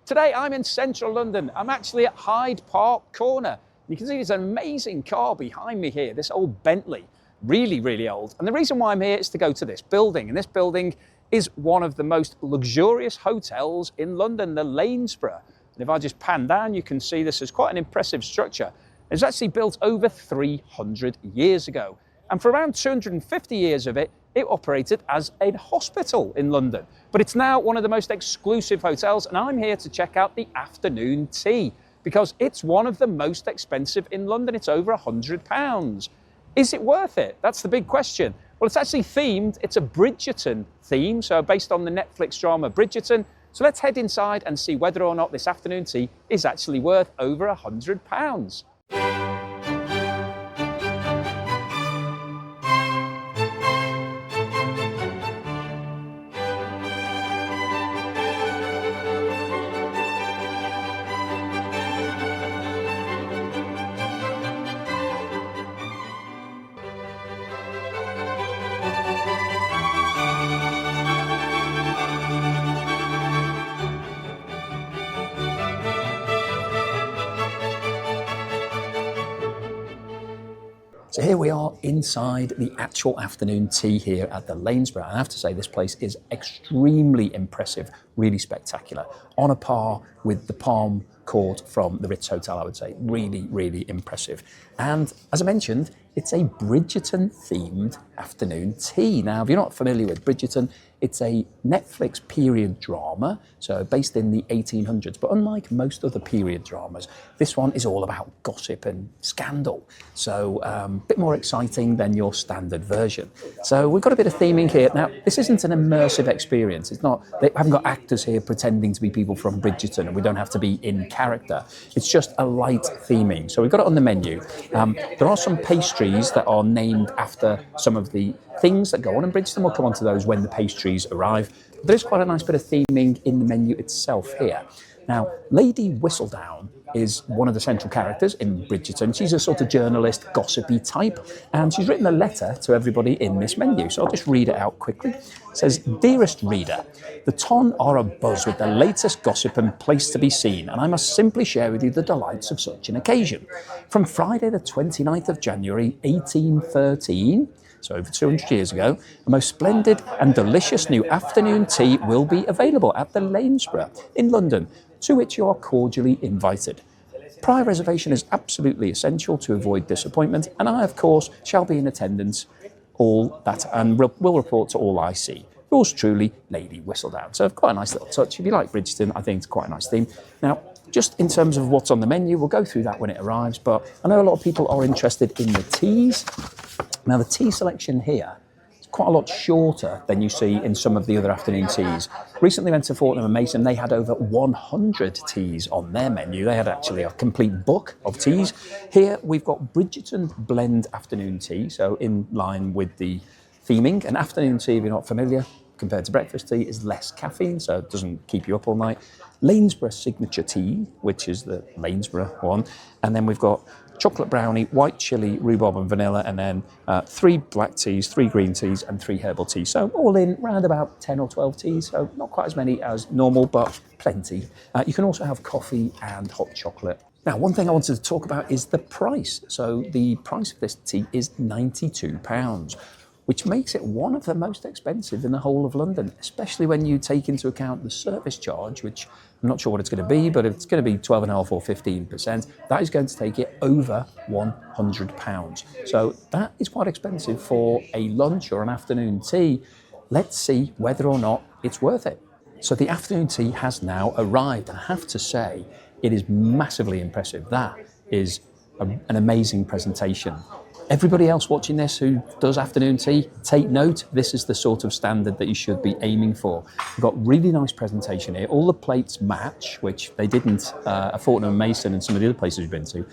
Today I'm in central London. I'm actually at Hyde Park Corner. You can see there's an amazing car behind me here, this old Bentley, really old. And the reason why I'm here is to go to this building, and this building is one of the most luxurious hotels in London, the Lanesborough. And if I just pan down, you can see this is quite an impressive structure. It was actually built over 300 years ago. And for around 250 years of it, it operated as a hospital in London. But it's now one of the most exclusive hotels, and I'm here to check out the afternoon tea because it's one of the most expensive in London. It's over £100. Is it worth it? That's the big question. Well, it's actually themed. It's a Bridgerton theme, so based on the Netflix drama Bridgerton. So let's head inside and see whether or not this afternoon tea is actually worth over £100. So here we are inside the actual afternoon tea here at the Lanesborough. I have to say this place is extremely impressive, really spectacular. On a par with the Palm Court from the Ritz Hotel, I would say. Really impressive. And as I mentioned, it's a Bridgerton-themed afternoon tea. Now, if you're not familiar with Bridgerton, it's a Netflix period drama, so based in the 1800s. But unlike most other period dramas, this one is all about gossip and scandal. So a bit more exciting than your standard version. So we've got a bit of theming here. Now, this isn't an immersive experience. It's not, they haven't got actors here pretending to be people from Bridgerton, and we don't have to be in character. It's just a light theming. So we've got it on the menu. There are some pastries that are named after some of the things that go on in Bridgerton. We'll come on to those when the pastries arrive. But there's quite a nice bit of theming in the menu itself here. Now, Lady Whistledown is one of the central characters in Bridgerton. She's a sort of journalist, gossipy type, and she's written a letter to everybody in this menu. So I'll just read it out quickly. It says, "Dearest reader, the ton are abuzz with the latest gossip and place to be seen, and I must simply share with you the delights of such an occasion. From Friday the 29th of January, 1813, so over 200 years ago, a most splendid and delicious new afternoon tea will be available at the Lanesborough in London, to which you are cordially invited. Prior reservation is absolutely essential to avoid disappointment, and I, of course, shall be in attendance all that and will report to all I see. Yours truly, Lady Whistledown." So quite a nice little touch. If you like Bridgerton, I think it's quite a nice theme. Now, just in terms of what's on the menu, we'll go through that when it arrives, but I know a lot of people are interested in the teas. Now, the tea selection here is quite a lot shorter than you see in some of the other afternoon teas. Recently went to Fortnum & Mason, they had over 100 teas on their menu. They had actually a complete book of teas. Here we've got Bridgerton blend afternoon tea, so in line with the theming. An afternoon tea, if you're not familiar, compared to breakfast tea, is less caffeine, so it doesn't keep you up all night. Lanesborough signature tea, which is the Lanesborough one. And then we've got chocolate brownie, white chili, rhubarb and vanilla, and then 3 black teas, 3 green teas, and 3 herbal teas. So all in, round about 10 or 12 teas, so not quite as many as normal, but plenty. You can also have coffee and hot chocolate. Now, one thing I wanted to talk about is the price. So the price of this tea is £92. Which makes it one of the most expensive in the whole of London, especially when you take into account the service charge, which I'm not sure what it's going to be, but if it's going to be 12.5% or 15%, that is going to take it over £100. So that is quite expensive for a lunch or an afternoon tea. Let's see whether or not it's worth it. So the afternoon tea has now arrived. I have to say, it is massively impressive. That is an amazing presentation. Everybody else watching this who does afternoon tea, take note, this is the sort of standard that you should be aiming for. We've got really nice presentation here. All the plates match, which they didn't at Fortnum & Mason and some of the other places we've been to.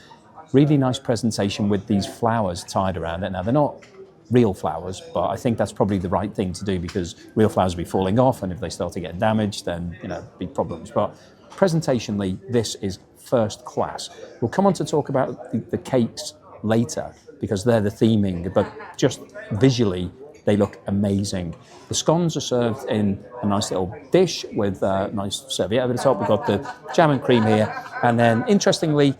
Really nice presentation with these flowers tied around it. Now, they're not real flowers, but I think that's probably the right thing to do because real flowers will be falling off, and if they start to get damaged, then, big problems. But presentationally, this is first class. We'll come on to talk about the cakes later, because they're the theming, but just visually, They look amazing. The scones are served in a nice little dish with a nice serviette over the top. We've got the jam and cream here. And then, interestingly,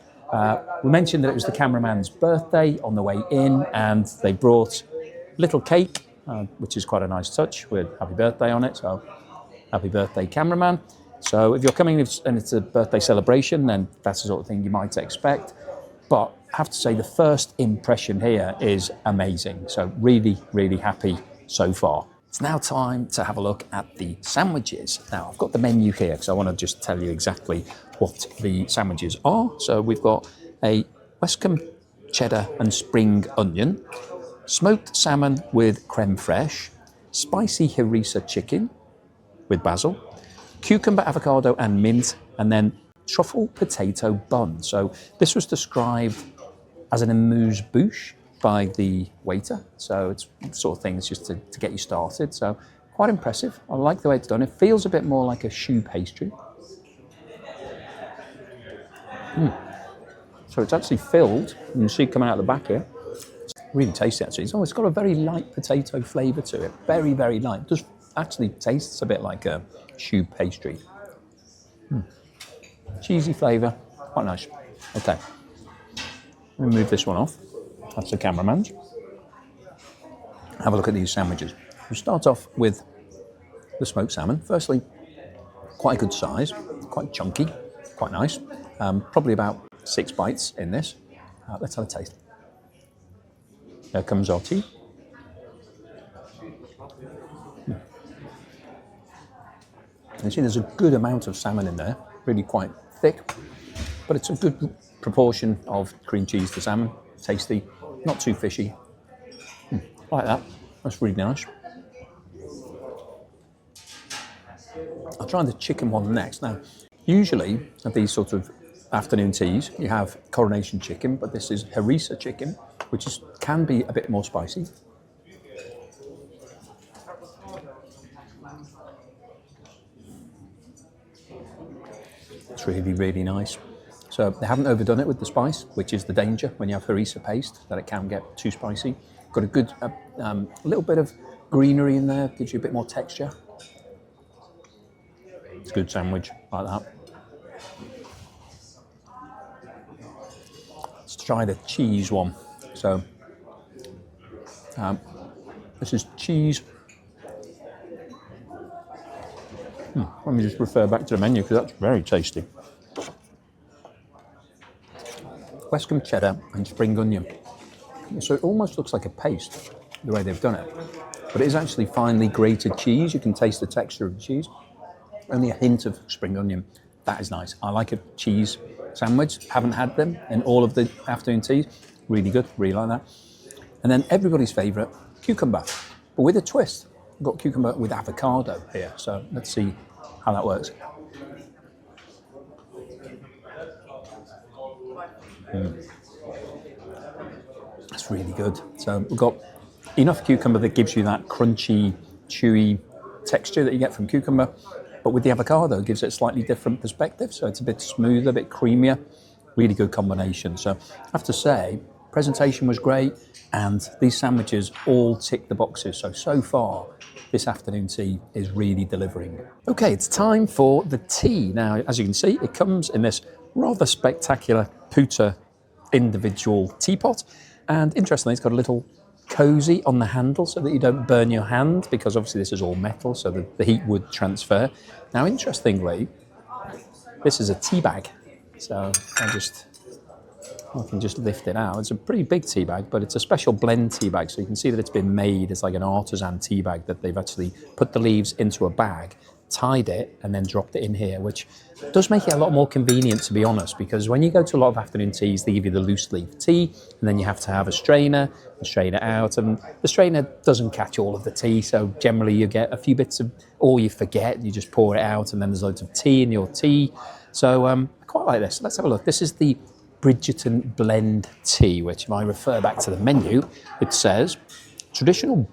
we mentioned that it was the cameraman's birthday on the way in, and they brought little cake, which is quite a nice touch, with happy birthday on it. So, happy birthday, cameraman. So if you're coming and it's a birthday celebration, then that's the sort of thing you might expect. But I have to say the first impression here is amazing. So really, really happy so far. It's now time to have a look at the sandwiches. Now I've got the menu here because I want to just tell you exactly what the sandwiches are. So we've got a Westcombe cheddar and spring onion, smoked salmon with creme fraiche, spicy harissa chicken with basil, cucumber, avocado and mint, and then truffle potato bun. So this was described as an amuse-bouche by the waiter. So it's the sort of things just to get you started. So quite impressive. I like the way it's done. It feels a bit more like a choux pastry. So it's actually filled. You can see it coming out the back here. It's really tasty actually. It's got a very light potato flavour to it. Very, very light. It just actually tastes a bit like a choux pastry. Cheesy flavour, quite nice. Okay, let me move this one off. That's the cameraman's. Have a look at these sandwiches. We'll start off with the smoked salmon. Firstly, quite a good size, quite chunky, quite nice. Probably about 6 bites in this. Let's have a taste. There comes our tea. You see there's a good amount of salmon in there, really quite thick, but it's a good proportion of cream cheese to salmon. Tasty, not too fishy. Like that, that's really nice. I'll try the chicken one next. Now, usually at these sort of afternoon teas, you have coronation chicken, but this is harissa chicken, which can be a bit more spicy. It's really, really nice. So they haven't overdone it with the spice, which is the danger when you have harissa paste, that it can get too spicy. Got a good little bit of greenery in there, gives you a bit more texture. It's a good sandwich, like that. Let's try the cheese one. So this is cheese. Let me just refer back to the menu because that's very tasty. Westcombe cheddar and spring onion. So it almost looks like a paste, the way they've done it. But it is actually finely grated cheese. You can taste the texture of the cheese. Only a hint of spring onion. That is nice. I like a cheese sandwich. Haven't had them in all of the afternoon teas. Really good, really like that. And then everybody's favourite, cucumber, but with a twist. I've got cucumber with avocado here, so let's see how that works. That's really good. So we've got enough cucumber that gives you that crunchy, chewy texture that you get from cucumber, but with the avocado it gives it a slightly different perspective, so it's a bit smoother, a bit creamier. Really good combination. So I have to say, presentation was great, and these sandwiches all tick the boxes. So far, this afternoon tea is really delivering. Okay, it's time for the tea. Now, as you can see, it comes in this rather spectacular Puta individual teapot. And interestingly, it's got a little cosy on the handle so that you don't burn your hand, because obviously this is all metal, so the heat would transfer. Now, interestingly, this is a tea bag. So I can just lift it out. It's a pretty big tea bag, but it's a special blend tea bag. So you can see that it's been made as like an artisan tea bag, that they've actually put the leaves into a bag, tied it, and then dropped it in here, which does make it a lot more convenient, to be honest, because when you go to a lot of afternoon teas, they give you the loose leaf tea, and then you have to have a strainer and strain it out, and the strainer doesn't catch all of the tea, so generally you get a few bits of, or you forget, you just pour it out, and then there's loads of tea in your tea. So I quite like this. Let's have a look. This is the Bridgerton blend tea, which if I refer back to the menu, it says traditional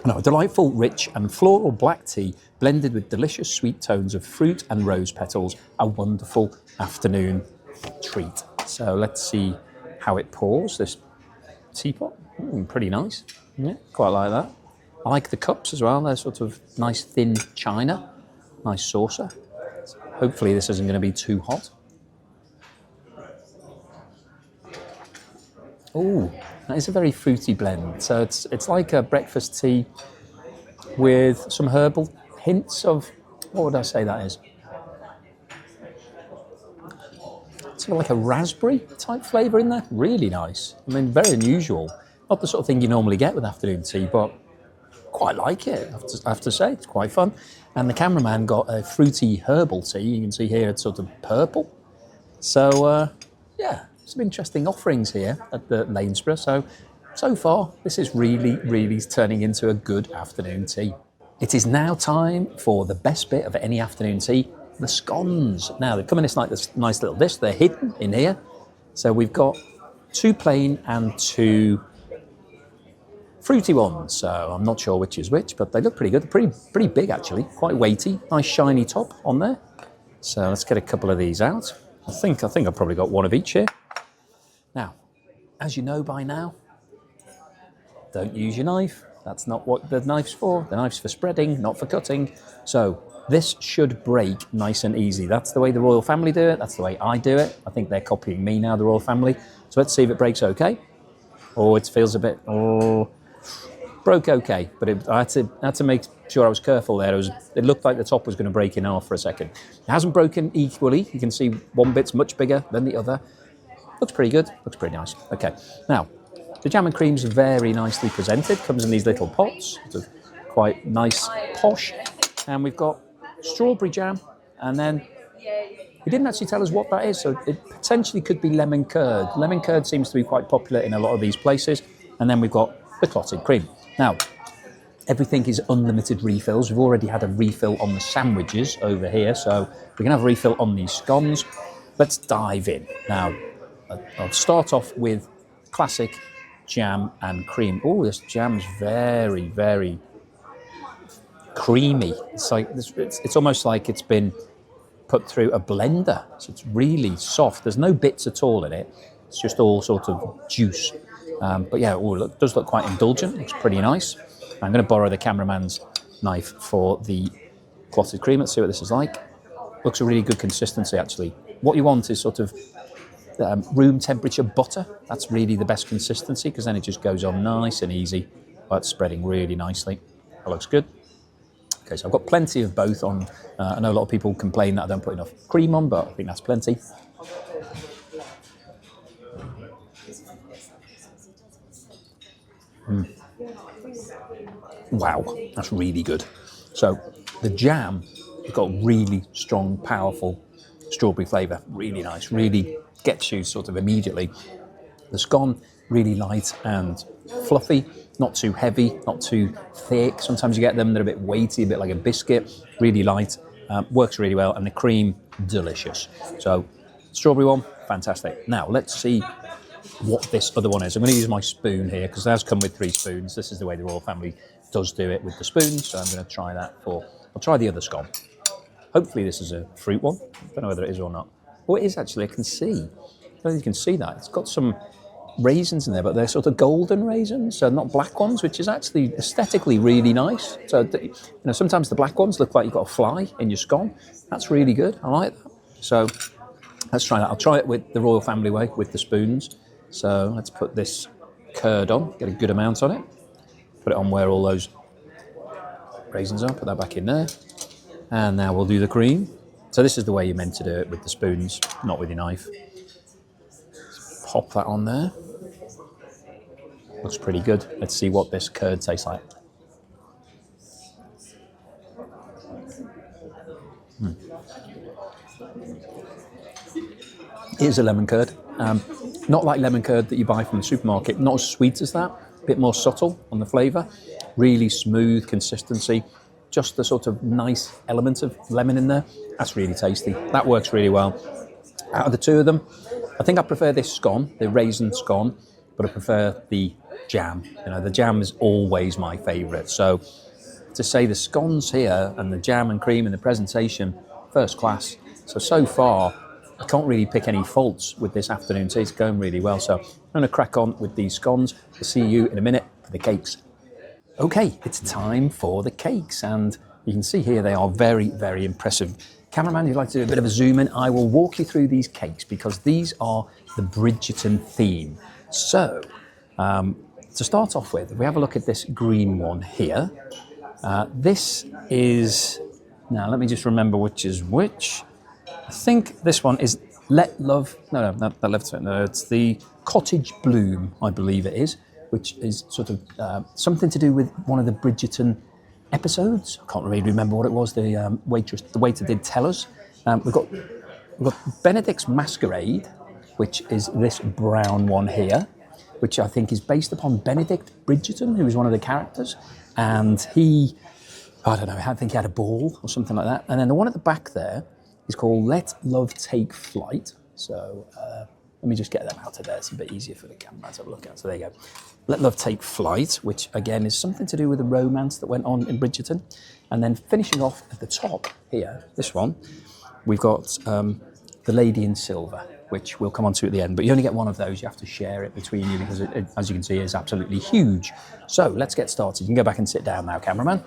a delightful, rich and floral black tea blended with delicious sweet tones of fruit and rose petals, a wonderful afternoon treat. So let's see how it pours, this teapot. Pretty nice. Yeah, quite like that. I like the cups as well. They're sort of nice thin china, nice saucer. Hopefully this isn't going to be too hot. Oh, that is a very fruity blend. So it's like a breakfast tea with some herbal hints of, what would I say that is? Sort of like a raspberry type flavour in there. Really nice. I mean, very unusual. Not the sort of thing you normally get with afternoon tea, but quite like it, I have to say. It's quite fun. And the cameraman got a fruity herbal tea. You can see here it's sort of purple. So, yeah, some interesting offerings here at the Lanesborough. So far, this is really turning into a good afternoon tea. It is now time for the best bit of any afternoon tea, the scones. Now, they come in this nice little dish. They're hidden in here. So we've got 2 plain and 2 fruity ones. So I'm not sure which is which, but they look pretty good. They're pretty big, actually. Quite weighty. Nice shiny top on there. So let's get a couple of these out. I think I've probably got one of each here. Now, as you know by now, don't use your knife. That's not what the knife's for. The knife's for spreading, not for cutting. So this should break nice and easy. That's the way the royal family do it. That's the way I do it. I think they're copying me now, the royal family. So let's see if it breaks okay. Oh, it feels a bit, broke okay. But I had to make sure I was careful there. It looked like the top was going to break in half for a second. It hasn't broken equally. You can see one bit's much bigger than the other. Looks pretty good. Looks pretty nice. Okay, now, the jam and cream's very nicely presented. Comes in these little pots, sort of quite nice, posh. And we've got strawberry jam, and then he didn't actually tell us what that is, so it potentially could be lemon curd. Lemon curd seems to be quite popular in a lot of these places. And then we've got the clotted cream. Now, everything is unlimited refills. We've already had a refill on the sandwiches over here, so we can have a refill on these scones. Let's dive in. Now, I'll start off with classic jam and cream. Oh, this jam's very creamy. It's almost like it's been put through a blender. So it's really soft. There's no bits at all in it. It's just all sort of juice. But yeah, it does look quite indulgent. Looks pretty nice. I'm going to borrow the cameraman's knife for the clotted cream. Let's see what this is like. Looks a really good consistency, actually. What you want is sort of room temperature butter. That's really the best consistency, because then it just goes on nice and easy. Oh, it's spreading really nicely. That looks good. Okay, so I've got plenty of both on. I know a lot of people complain that I don't put enough cream on, but I think that's plenty. Wow, that's really good. So the jam has got really strong, powerful strawberry flavour. Really nice, really gets you sort of immediately. The scone, really light and fluffy, not too heavy, not too thick. Sometimes you get them, they're a bit weighty, a bit like a biscuit. Really light, works really well. And the cream, delicious. So strawberry one, fantastic. Now let's see what this other one is. I'm going to use my spoon here, because it has come with 3 spoons. This is the way the royal family does do it with the spoons. So I'm going to try that I'll try the other scone. Hopefully this is a fruit one. I don't know whether it is or not. Oh, it is actually, I can see. I don't know if you can see that. It's got some raisins in there, but they're sort of golden raisins, so not black ones, which is actually aesthetically really nice. So, sometimes the black ones look like you've got a fly in your scone. That's really good. I like that. So let's try that. I'll try it with the royal family way, with the spoons. So let's put this curd on, get a good amount on it. Put it on where all those raisins are. Put that back in there. And now we'll do the cream. So this is the way you're meant to do it, with the spoons, not with your knife. Just pop that on there. Looks pretty good. Let's see what this curd tastes like. Here's a lemon curd. Not like lemon curd that you buy from the supermarket. Not as sweet as that. A bit more subtle on the flavour. Really smooth consistency. Just the sort of nice element of lemon in there. That's really tasty. That works really well. Out of the 2 of them, I think I prefer this scone, the raisin scone, but I prefer the jam. The jam is always my favourite. So to say the scones here and the jam and cream and the presentation, first class. So far, I can't really pick any faults with this afternoon tea. It's going really well. So I'm going to crack on with these scones. I'll see you in a minute for the cakes. Okay, it's time for the cakes, and you can see here they are very, very impressive. Cameraman, you'd like to do a bit of a zoom in? I will walk you through these cakes because these are the Bridgerton theme. So, to start off with, if we have a look at this green one here, this is, now let me just remember which is which. I think this one is Let Love, not left, no, it's the Cottage Bloom, I believe it is, which is sort of something to do with one of the Bridgerton episodes. I can't really remember what it was. The waiter did tell us. We've got Benedict's Masquerade, which is this brown one here, which I think is based upon Benedict Bridgerton, who is one of the characters, and he, I don't know, I think he had a ball or something like that. And then the one at the back there is called Let Love Take Flight. So let me just get them out of there. It's a bit easier for the camera to have a look at. So there you go. Let Love Take Flight, which again is something to do with the romance that went on in Bridgerton. And then finishing off at the top here, this one, we've got The Lady in Silver, which we'll come on to at the end. But you only get one of those. You have to share it between you because, it, as you can see, is absolutely huge. So let's get started. You can go back and sit down now, cameraman.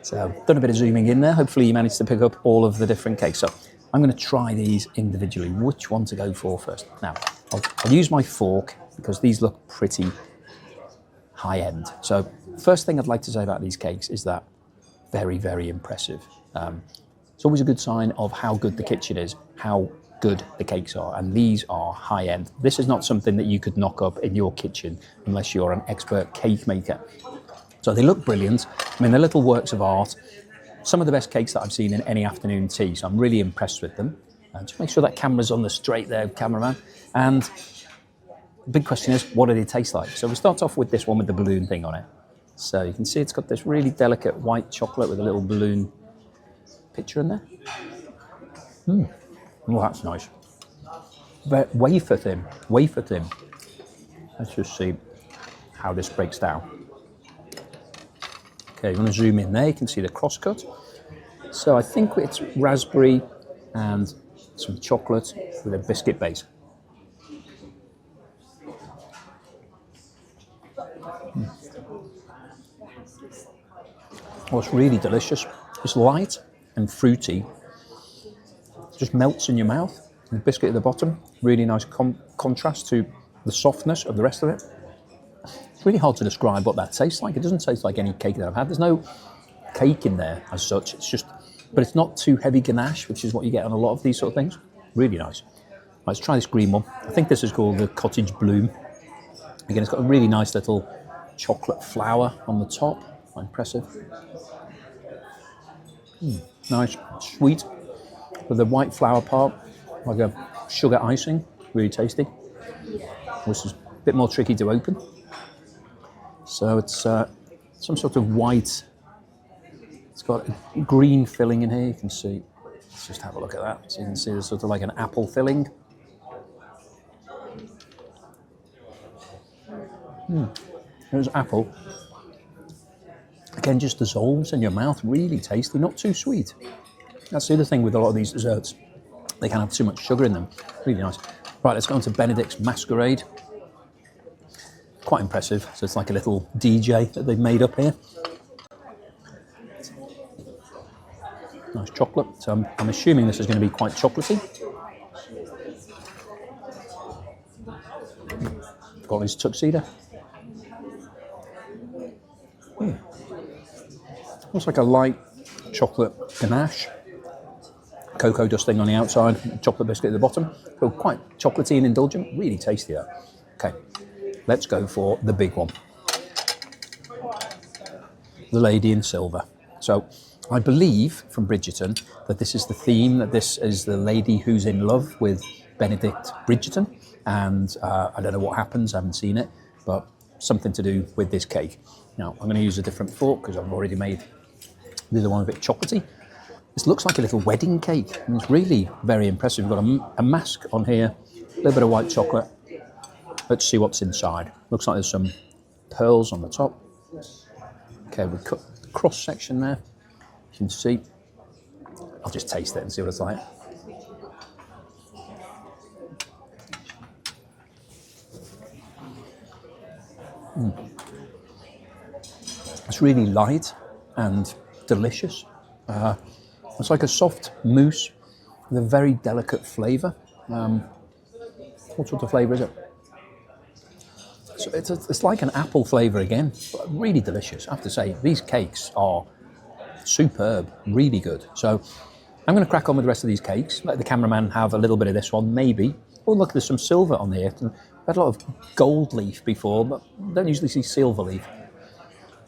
So done a bit of zooming in there. Hopefully you managed to pick up all of the different cakes. So I'm going to try these individually. Which one to go for first? Now, I'll use my fork because these look pretty high-end. So first thing I'd like to say about these cakes is that very, very impressive. It's always a good sign of how good the kitchen is, how good the cakes are, and these are high-end. This is not something that you could knock up in your kitchen unless you're an expert cake maker. So they look brilliant. I mean, they're little works of art. Some of the best cakes that I've seen in any afternoon tea, so I'm really impressed with them. Just make sure that camera's on the straight there, cameraman. And the big question is, what do they taste like? So we start off with this one with the balloon thing on it. So you can see it's got this really delicate white chocolate with a little balloon picture in there. Oh, that's nice. Wafer thin, wafer thin. Let's just see how this breaks down. Okay, you want to zoom in there, you can see the crosscut. So I think it's raspberry and some chocolate with a biscuit base. Oh, it's really delicious. It's light and fruity. It just melts in your mouth. The biscuit at the bottom, really nice contrast to the softness of the rest of it. It's really hard to describe what that tastes like. It doesn't taste like any cake that I've had. There's no cake in there as such. It's just, but it's not too heavy ganache, which is what you get on a lot of these sort of things. Really nice. Right, let's try this green one. I think this is called the Cottage Bloom. Again, it's got a really nice little chocolate flower on the top. Quite impressive. Nice, sweet, with the white flower part, like a sugar icing. Really tasty. This is a bit more tricky to open. So it's some sort of white, it's got a green filling in here, you can see. Let's just have a look at that. So you can see there's sort of like an apple filling. There's apple. Again, just dissolves in your mouth, really tasty, not too sweet. That's the other thing with a lot of these desserts. They can have too much sugar in them. Really nice. Right, let's go on to Benedict's Masquerade. Quite impressive. So it's like a little DJ that they've made up here. Nice chocolate. So I'm assuming this is going to be quite chocolatey. Got his tuxedo. Looks like a light chocolate ganache. Cocoa dusting on the outside, chocolate biscuit at the bottom. So quite chocolatey and indulgent. Really tasty though. Okay. Let's go for the big one. The Lady in Silver. So I believe from Bridgerton that this is the theme, that this is the lady who's in love with Benedict Bridgerton. And I don't know what happens, I haven't seen it, but something to do with this cake. Now, I'm going to use a different fork because I've already made the other one a bit chocolatey. This looks like a little wedding cake, and it's really very impressive. We've got a mask on here, a little bit of white chocolate. Let's see what's inside. Looks like there's some pearls on the top. Okay, we cut the cross section there. You can see. I'll just taste it and see what it's like. It's really light and delicious. It's like a soft mousse with a very delicate flavour. What sort of flavour is it? So it's like an apple flavour again, but really delicious. I have to say, these cakes are superb, really good. So I'm going to crack on with the rest of these cakes, let the cameraman have a little bit of this one, maybe. Oh, look, there's some silver on here. I've had a lot of gold leaf before, but don't usually see silver leaf.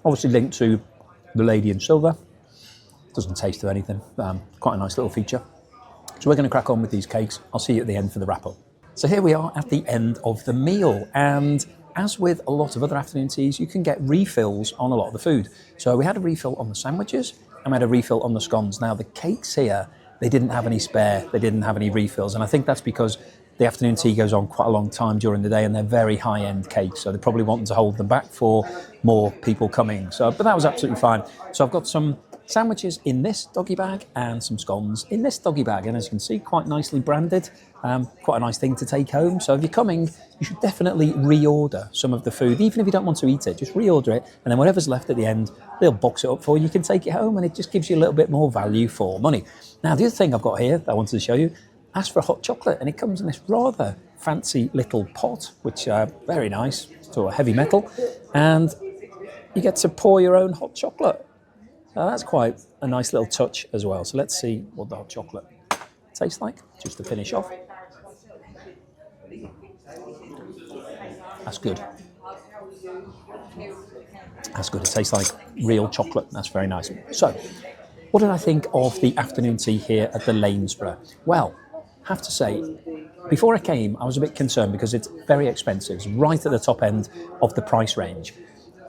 Obviously linked to the lady in silver. Doesn't taste of anything. Quite a nice little feature. So we're going to crack on with these cakes. I'll see you at the end for the wrap-up. So here we are at the end of the meal, and as with a lot of other afternoon teas, you can get refills on a lot of the food. So we had a refill on the sandwiches, and we had a refill on the scones. Now the cakes here, they didn't have any spare, they didn't have any refills, and I think that's because the afternoon tea goes on quite a long time during the day, and they're very high-end cakes, so they're probably wanting to hold them back for more people coming. But that was absolutely fine. So I've got some sandwiches in this doggy bag and some scones in this doggy bag, and as you can see, quite nicely branded. Quite a nice thing to take home. So if you're coming, you should definitely reorder some of the food, even if you don't want to eat it. Just reorder it, and then whatever's left at the end, they'll box it up for you. You can take it home, and it just gives you a little bit more value for money. Now, the other thing I've got here that I wanted to show you, ask for a hot chocolate, and it comes in this rather fancy little pot, which very nice, sort of heavy metal, and you get to pour your own hot chocolate. Now that's quite a nice little touch as well. So let's see what the hot chocolate tastes like, just to finish off. That's good. That's good. It tastes like real chocolate. That's very nice. So, what did I think of the afternoon tea here at the Lanesborough? Well, I have to say, before I came, I was a bit concerned because it's very expensive. It's right at the top end of the price range.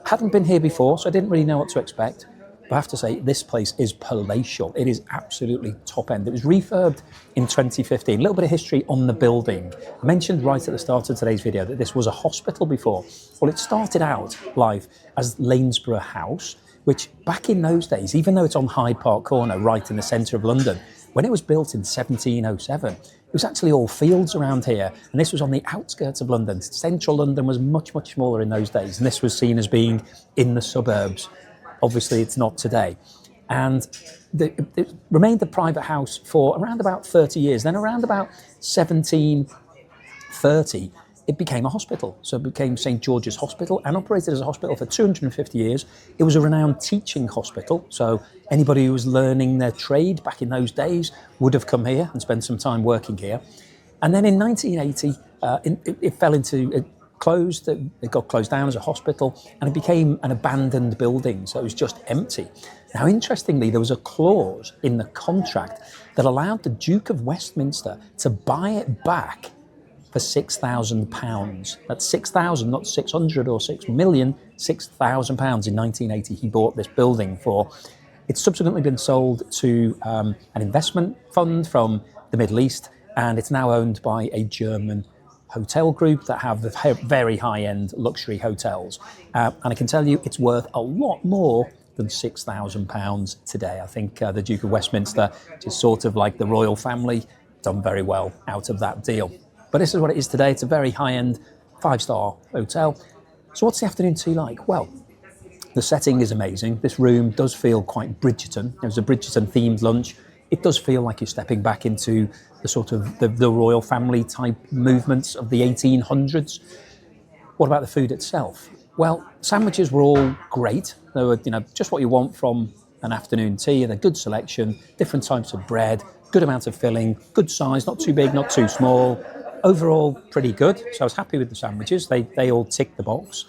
Hadn't been here before, so I didn't really know what to expect. But I have to say, this place is palatial. It is absolutely top end. It was refurbed in 2015. A little bit of history on the building. I mentioned right at the start of today's video that this was a hospital before. Well, it started out live as Lanesborough House, which back in those days, even though it's on Hyde Park Corner, right in the centre of London, when it was built in 1707, it was actually all fields around here, and this was on the outskirts of London. Central London was much, much smaller in those days, and this was seen as being in the suburbs. Obviously, it's not today. And it remained a private house for around about 30 years. Then around about 1730, it became a hospital. So it became St. George's Hospital and operated as a hospital for 250 years. It was a renowned teaching hospital. So anybody who was learning their trade back in those days would have come here and spent some time working here. And then in 1980, it fell into... It got closed down as a hospital, and it became an abandoned building, so it was just empty. Now, interestingly, there was a clause in the contract that allowed the Duke of Westminster to buy it back for £6,000. That's 6,000, not 600 or 6 million, £6,000 in 1980 he bought this building for. It's subsequently been sold to an investment fund from the Middle East, and it's now owned by a German hotel group that have very high-end luxury hotels. And I can tell you it's worth a lot more than £6,000 today. I think the Duke of Westminster, which is sort of like the royal family, done very well out of that deal. But this is what it is today. It's a very high-end 5-star hotel. So what's the afternoon tea like? Well, the setting is amazing. This room does feel quite Bridgerton. It was a Bridgerton-themed lunch. It does feel like you're stepping back into the sort of the royal family type movements of the 1800s. What about the food itself? Well, sandwiches were all great. They were, just what you want from an afternoon tea, and a good selection, different types of bread, good amount of filling, good size, not too big, not too small. Overall, pretty good. So I was happy with the sandwiches. They all ticked the box.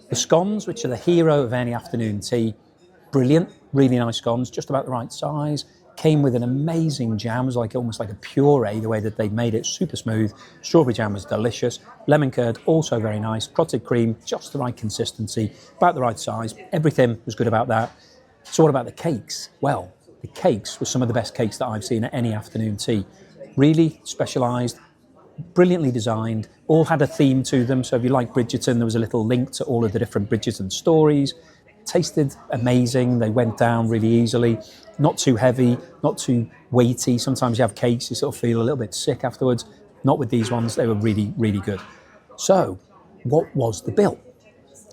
The scones, which are the hero of any afternoon tea, brilliant, really nice scones, just about the right size. Came with an amazing jam. It was almost like a puree, the way that they made it, super smooth. Strawberry jam was delicious. Lemon curd, also very nice. Clotted cream, just the right consistency, about the right size. Everything was good about that. So what about the cakes? Well, the cakes were some of the best cakes that I've seen at any afternoon tea. Really specialised, brilliantly designed, all had a theme to them. So if you like Bridgerton, there was a little link to all of the different Bridgerton stories. Tasted amazing. They went down really easily. Not too heavy, not too weighty. Sometimes you have cakes, you sort of feel a little bit sick afterwards. Not with these ones. They were really, really good. So what was the bill?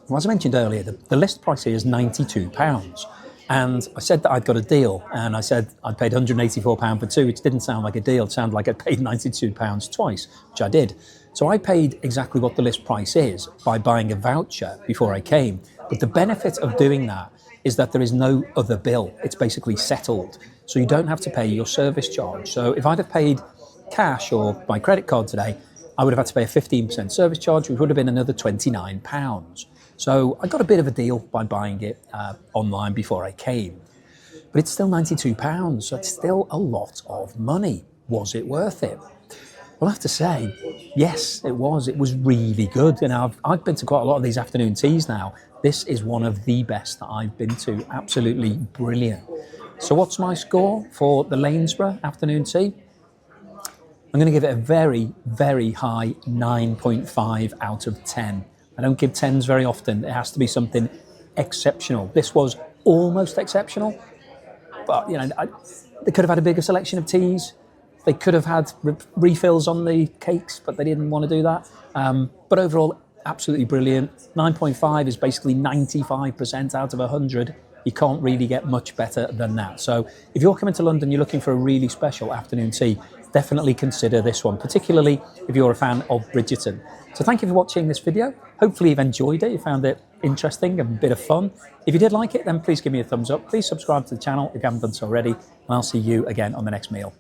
Well, as I mentioned earlier, the list price here is £92. And I said that I'd got a deal, and I said I'd paid £184 for two, which didn't sound like a deal. It sounded like I'd paid £92 twice, which I did. So I paid exactly what the list price is by buying a voucher before I came. But the benefit of doing that is that there is no other bill. It's basically settled. So you don't have to pay your service charge. So if I'd have paid cash or my credit card today, I would have had to pay a 15% service charge, which would have been another £29. So I got a bit of a deal by buying it online before I came. But it's still £92, so it's still a lot of money. Was it worth it? Well, I have to say, yes, it was. It was really good. And I've been to quite a lot of these afternoon teas now. This is one of the best that I've been to. Absolutely brilliant. So what's my score for the Lanesborough afternoon tea? I'm going to give it a very, very high 9.5 out of 10. I don't give 10s very often. It has to be something exceptional. This was almost exceptional, but they could have had a bigger selection of teas. They could have had refills on the cakes, but they didn't want to do that. But overall, absolutely brilliant. 9.5 is basically 95% out of 100. You can't really get much better than that. So if you're coming to London, you're looking for a really special afternoon tea, definitely consider this one, particularly if you're a fan of Bridgerton. So thank you for watching this video. Hopefully you've enjoyed it, you found it interesting and a bit of fun. If you did like it, then please give me a thumbs up. Please subscribe to the channel if you haven't done so already, and I'll see you again on the next meal.